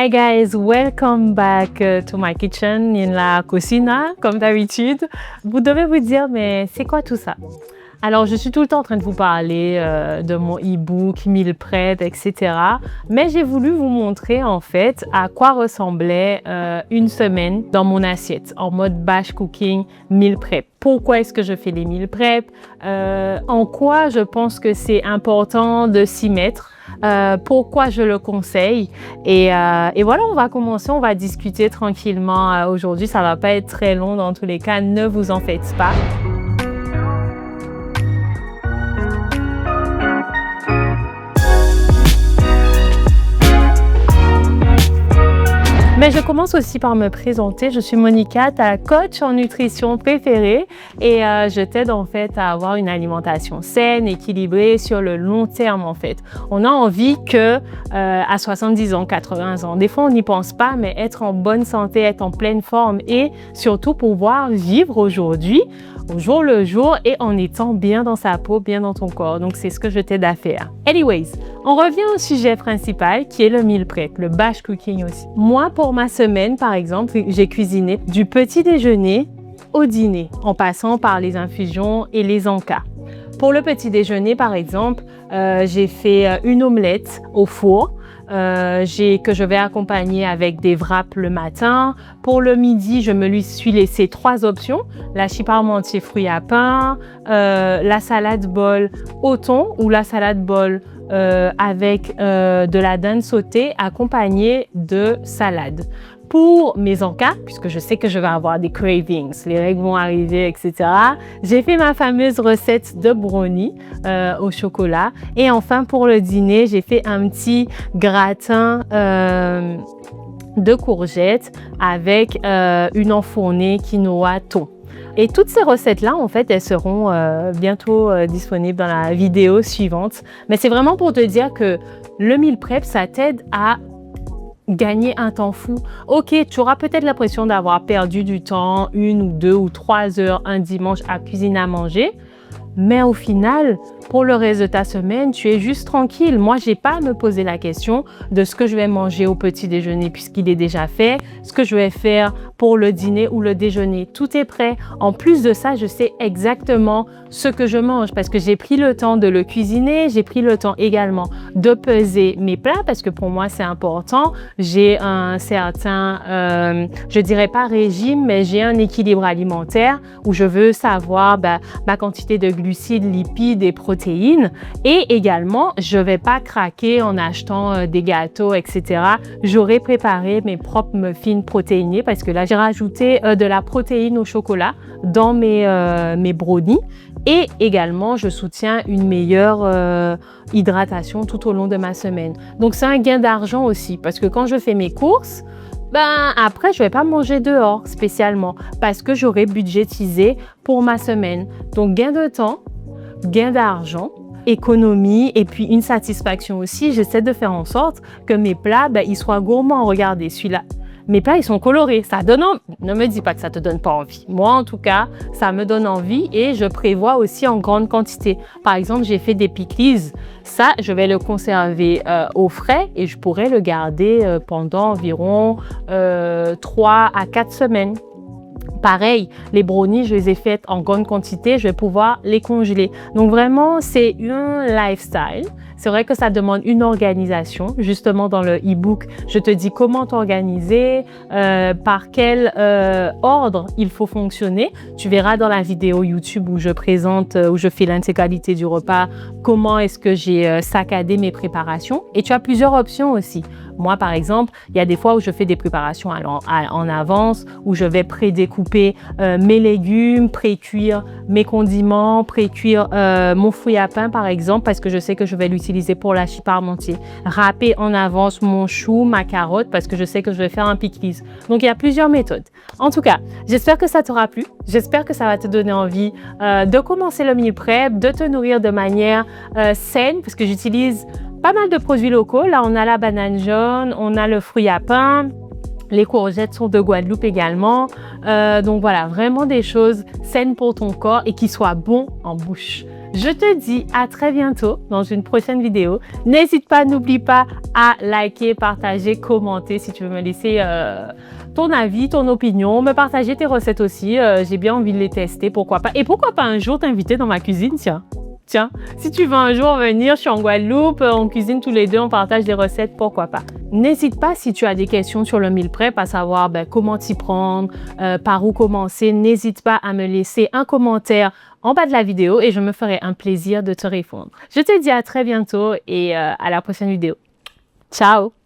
Hi guys, welcome back to my kitchen in la cocina, comme d'habitude. Vous devez vous dire, mais c'est quoi tout ça? Alors, je suis tout le temps en train de vous parler de mon e-book, meal prep, etc. Mais j'ai voulu vous montrer en fait à quoi ressemblait une semaine dans mon assiette en mode batch cooking, meal prep. Pourquoi est-ce que je fais les meal prep? En quoi je pense que c'est important de s'y mettre? Pourquoi je le conseille et voilà, on va commencer, on va discuter tranquillement aujourd'hui. Ça va pas être très long dans tous les cas, ne vous en faites pas. Mais je commence aussi par me présenter. Je suis Monica, ta coach en nutrition préférée et je t'aide en fait à avoir une alimentation saine, équilibrée sur le long terme en fait. On a envie que à 70 ans, 80 ans, des fois on n'y pense pas, mais être en bonne santé, être en pleine forme et surtout pouvoir vivre aujourd'hui au jour le jour et en étant bien dans sa peau, bien dans ton corps. Donc, c'est ce que je t'aide à faire. Anyways, on revient au sujet principal qui est le meal prep, le batch cooking aussi. Moi, pour ma semaine, par exemple, j'ai cuisiné du petit déjeuner au dîner en passant par les infusions et les encas. Pour le petit déjeuner, par exemple, j'ai fait une omelette au four. Que je vais accompagner avec des wraps le matin. Pour le midi, je me suis laissé 3 options. La chip parmentier fruits à pain, la salade bol au thon ou la salade bol avec de la dinde sautée accompagnée de salade. Pour mes encas, puisque je sais que je vais avoir des cravings, les règles vont arriver, etc. J'ai fait ma fameuse recette de brownie au chocolat. Et enfin, pour le dîner, j'ai fait un petit gratin de courgettes avec une enfournée quinoa thon. Et toutes ces recettes-là, en fait, elles seront bientôt disponibles dans la vidéo suivante. Mais c'est vraiment pour te dire que le meal prep, ça t'aide à gagner un temps fou. Ok, tu auras peut-être l'impression d'avoir perdu du temps, 1 ou 2 ou 3 heures un dimanche à cuisiner à manger. Mais au final, pour le reste de ta semaine, tu es juste tranquille. Moi, j'ai pas à me poser la question de ce que je vais manger au petit déjeuner puisqu'il est déjà fait, ce que je vais faire pour le dîner ou le déjeuner. Tout est prêt. En plus de ça, je sais exactement ce que je mange parce que j'ai pris le temps de le cuisiner. J'ai pris le temps également de peser mes plats parce que pour moi, c'est important. J'ai un certain, je dirais pas régime, mais j'ai un équilibre alimentaire où je veux savoir ma quantité de glucides, lipides et protéines. Et également, je ne vais pas craquer en achetant des gâteaux, etc. J'aurai préparé mes propres muffins protéinés parce que là, j'ai rajouté de la protéine au chocolat dans mes brownies. Et également, je soutiens une meilleure hydratation tout au long de ma semaine. Donc, c'est un gain d'argent aussi parce que quand je fais mes courses, après, je ne vais pas manger dehors spécialement parce que j'aurai budgétisé pour ma semaine. Donc, gain de temps, gain d'argent, économie et puis une satisfaction aussi. J'essaie de faire en sorte que mes plats, ils soient gourmands. Regardez, celui-là. Mes plats, ils sont colorés. Ça donne envie. Ne me dis pas que ça te donne pas envie. Moi, en tout cas, ça me donne envie et je prévois aussi en grande quantité. Par exemple, j'ai fait des pickles. Ça, je vais le conserver au frais et je pourrais le garder pendant environ 3 à 4 semaines. Pareil, les brownies, je les ai faites en grande quantité, je vais pouvoir les congeler. Donc vraiment, c'est un lifestyle. C'est vrai que ça demande une organisation. Justement, dans le e-book, je te dis comment t'organiser, par quel ordre il faut fonctionner. Tu verras dans la vidéo YouTube où je présente, où je fais l'intégralité du repas, comment est-ce que j'ai saccadé mes préparations. Et tu as plusieurs options aussi. Moi, par exemple, il y a des fois où je fais des préparations en avance, où je vais pré-découper mes légumes, pré-cuire mes condiments, pré-cuire mon fruit à pain, par exemple, parce que je sais que je vais l'utiliser pour la chip parmentier. Râper en avance mon chou, ma carotte, parce que je sais que je vais faire un pickles. Donc, il y a plusieurs méthodes. En tout cas, j'espère que ça t'aura plu. J'espère que ça va te donner envie de commencer le meal prep, de te nourrir de manière saine, parce que j'utilise pas mal de produits locaux. Là, on a la banane jaune, on a le fruit à pain, les courgettes sont de Guadeloupe également. Donc voilà, vraiment des choses saines pour ton corps et qui soient bons en bouche. Je te dis à très bientôt dans une prochaine vidéo. N'hésite pas, n'oublie pas à liker, partager, commenter si tu veux me laisser ton avis, ton opinion, me partager tes recettes aussi. J'ai bien envie de les tester, pourquoi pas. Et pourquoi pas un jour t'inviter dans ma cuisine, tiens. Tiens, si tu veux un jour venir, je suis en Guadeloupe, on cuisine tous les deux, on partage des recettes, pourquoi pas. N'hésite pas si tu as des questions sur le meal prep, à savoir comment t'y prendre, par où commencer. N'hésite pas à me laisser un commentaire en bas de la vidéo et je me ferai un plaisir de te répondre. Je te dis à très bientôt et à la prochaine vidéo. Ciao!